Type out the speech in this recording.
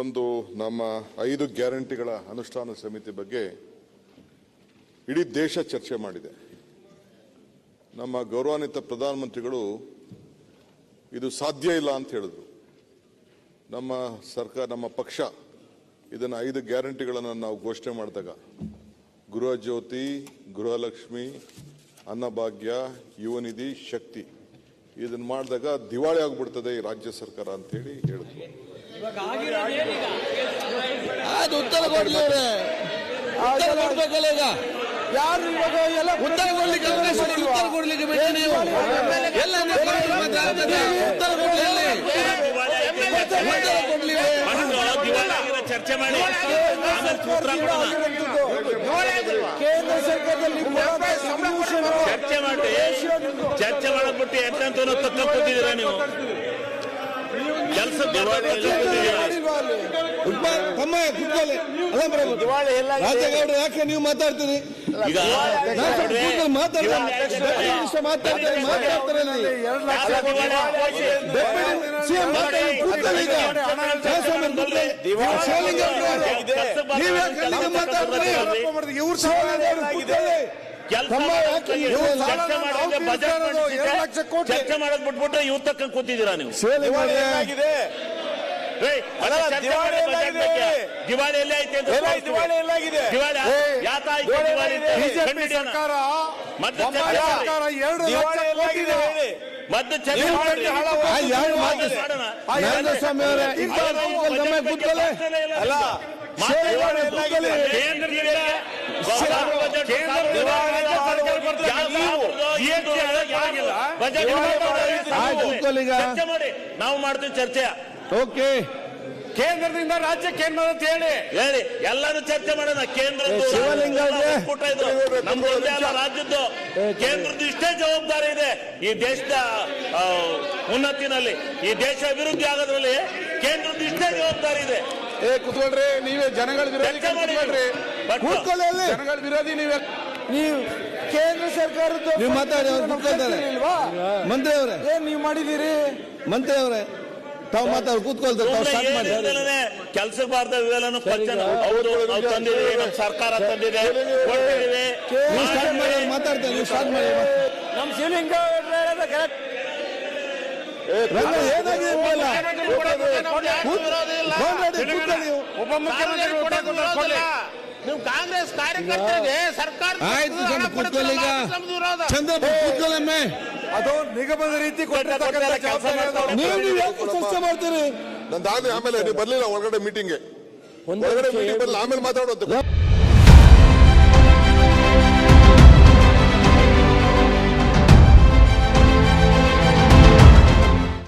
ಒಂದು ನಮ್ಮ 5 ಗ್ಯಾರಂಟಿಗಳ ಅನುಷ್ಠಾನ ಸಮಿತಿ ಬಗ್ಗೆ ಇಡೀ ದೇಶ ಚರ್ಚೆ ಮಾಡಿದೆ. ನಮ್ಮ ಗೌರವಾನ್ವಿತ ಪ್ರಧಾನಮಂತ್ರಿಗಳು ಇದು ಸಾಧ್ಯ ಇಲ್ಲ ಅಂತ ಹೇಳಿದ್ರು. ನಮ್ಮ ಸರ್ಕಾರ, ನಮ್ಮ ಪಕ್ಷ ಇದನ್ನು 5 ಗ್ಯಾರಂಟಿಗಳನ್ನು ನಾವು ಘೋಷಣೆ ಮಾಡಿದಾಗ ಗೃಹ ಜ್ಯೋತಿ, ಗೃಹಲಕ್ಷ್ಮಿ, ಅನ್ನಭಾಗ್ಯ, ಯುವ ನಿಧಿ, ಶಕ್ತಿ ಇದನ್ನು ಮಾಡಿದಾಗ ದಿವಾಳಿ ಆಗ್ಬಿಡ್ತದೆ ಈ ರಾಜ್ಯ ಸರ್ಕಾರ ಅಂತ ಹೇಳಿ ಹೇಳಿದ್ರು. ಅದು ಉತ್ತರ ಕೊಡ್ಲಿವ್ರೆ, ಉತ್ತರ ಕೊಡ್ಬೇಕಲ್ಲ ಈಗ. ಯಾರು ಇವಾಗ ಎಲ್ಲ ಉತ್ತರ ಕೊಡ್ಲಿಕ್ಕೆ ಉತ್ತರ ಕೊಡ್ಲಿಕ್ಕೆ ಬಿಡಿ ನೀವು ಎಲ್ಲ ಉತ್ತರ ಕೊಡ್ಲಿ ಚರ್ಚೆ ಮಾಡಿ ಕೇಂದ್ರ ಸರ್ಕಾರದಲ್ಲಿ ಚರ್ಚೆ ಮಾಡಬಿಟ್ಟು ಎಂತಂತ ತಕ್ಕ ಕೂತಿದ್ದೀರಾ ನೀವು? ಕೆಲಸ ರಾಜೇಗೌಡ ಯಾಕೆ ನೀವು ಮಾತಾಡ್ತೀರಿ? ಈಗ ಚರ್ಚೆ ಮಾಡೋದ್ ಬಿಟ್ಬಿಟ್ಟು ಇವ್ ತಕ್ಕ ಕೂತಿದ್ದೀರಾ ನೀವು? ದಿವಾಳಿ ಎಲ್ಲ ಐತೆ ಚರ್ಚೆ ಮಾಡಿ, ನಾವು ಮಾಡ್ತೀವಿ ಚರ್ಚೆ. ಓಕೆ, ಕೇಂದ್ರದಿಂದ ರಾಜ್ಯಕ್ಕೆ ಏನ್ ಮಾಡೋದು ಹೇಳಿ ಎಲ್ಲರೂ ಚರ್ಚೆ ಮಾಡೋಣ. ಕೇಂದ್ರ ನಮ್ದು ಅಲ್ಲ, ರಾಜ್ಯದ್ದು. ಕೇಂದ್ರದ್ದು ಇಷ್ಟೇ ಜವಾಬ್ದಾರಿ ಇದೆ ಈ ದೇಶದ ಉನ್ನತಿನಲ್ಲಿ, ಈ ದೇಶ ಅಭಿವೃದ್ಧಿ ಆಗೋದ್ರಲ್ಲಿ ಕೇಂದ್ರದ್ದು ಇಷ್ಟೇ ಜವಾಬ್ದಾರಿ ಇದೆ. ಕೂತ್ಕೊಳ್ರಿ, ನೀವೇ ಜನಗಳ ವಿರೋಧಿ, ಜನಗಳ ವಿರೋಧಿ ನೀವೇ. ನೀವು ಕೇಂದ್ರ ಸರ್ಕಾರದ ನೀವು ಮಾತಾಡಿ, ಮಂತ್ರಿ ಅವರೇ ಏನ್ ನೀವು ಮಾಡಿದ್ದೀರಿ? ಮಂತ್ರಿ ಅವರೇ ತಾವು ಮಾತಾಡಿ ಕೂತ್ಕೊಳ್ತಾರೆ, ಕೆಲ್ಸಕ್ಕೆ ಬಾರ್ದ ಇವೆಲ್ಲ ತಂದಿದ್ದೀವಿ, ನಮ್ಮ ಸರ್ಕಾರ ತಂದಿದೆ, ಮಾತಾಡ್ತಾರೆ. ನೀವು ಸ್ಟಾರ್ಟ್ ಮಾಡಿ. ನಮ್ಮ ಶಿವಲಿಂಗ ನೀವು ಕಾಂಗ್ರೆಸ್ ಕಾರ್ಯಕರ್ತರಿಗೆ ಸರ್ಕಾರ ಆಯ್ತು, ಚಂದ್ರಪ್ಪ ಕೂತ್ಕೊಳ್ಳಮ್ಮೆ. ಅದು ನಿಗಮದ ರೀತಿ ನೀವು ಯಾಕೆ ಚರ್ಚೆ ಮಾಡ್ತೀರಿ? ನಂದಾದ್ರೆ ಆಮೇಲೆ ನೀವು ಬರ್ಲಿಲ್ಲ ಹೊರಗಡೆ ಮೀಟಿಂಗ್ಗೆ, ಆಮೇಲೆ ಮಾತಾಡೋದು.